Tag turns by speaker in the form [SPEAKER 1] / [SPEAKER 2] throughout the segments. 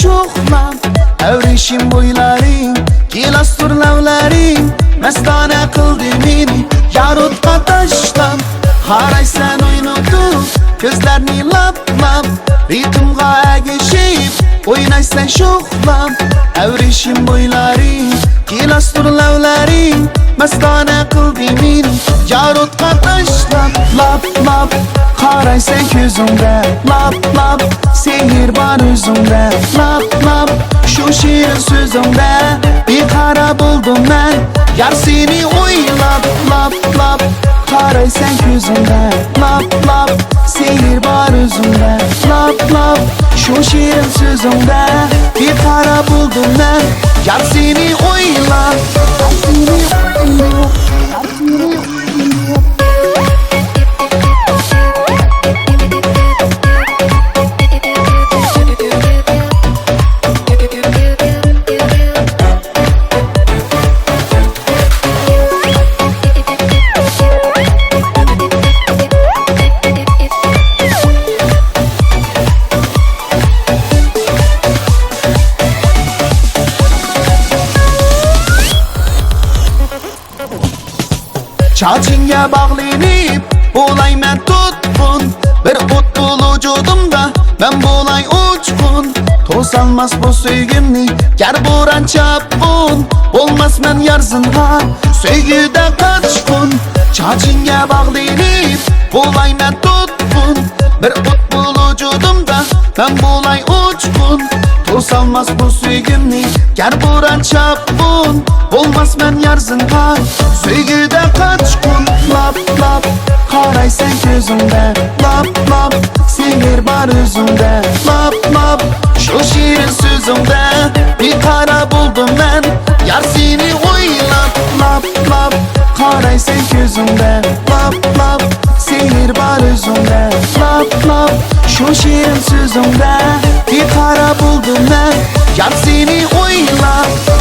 [SPEAKER 1] şoxlam Evrişim boylaring Gilastur lavlaring Mestane qildi meni Yaroqqa tashlab Qaraysan o'ynatib Ko'zlarni lab-lab Ritmga agishib O'ynaysan sho'xlab Evrişim boylaring Gilastur lavlaring Mestane qildi meni Yaroqqa tashlab Lab-lab Qaraysan ko'zimda Lab-lab Sehr var özümde Lab-lab Şu şirin sözümde Bir kara buldum ben Yar seni oylab Lab-lab Qaraysan ko'zimda Lab-lab Sehr var özümde Lab-lab Şu şirin sözümde Bir kara buldum ben Yar seni oylab Çaçinga bağlanıp Bo'layman tutqun Bir o't bul vujudimda Men bo'lay uchqun To'solmas bu sevgimni Gar bo'ron chapqun Bo'lmasman yar zinhor Sevgida qochqun Chachinga bağlanıp Bo'layman tutqun Bir o't bul vujudimda Men bo'lay uchqun To'solmas bu sevgimni Gar bo'ron chapqun Bo'lmasman yar zinhor Sevgida qochqun Lab-lab Qaraysan ko'zimda Lab-lab Sehr var özümde Lab-lab Şu şirin sözümde Bir kara buldum ben Yar seni oylab Lab-lab Qaraysan ko'zimda Lab-lab Sehr var özümde Lab-lab Şu şirin sözümde Bir kara buldum ben Yar seni oylab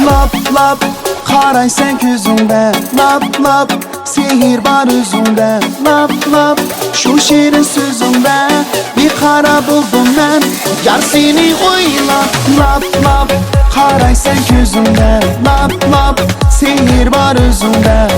[SPEAKER 1] Lab-lab Qaraysan ko'zimda Lab-lab Sehr var özümde Lab-lab Şu şirin sözümde Bir kara buldum ben Yar seni oylab Lab-lab Qaraysan ko'zimda Lab-lab Sehr var özümde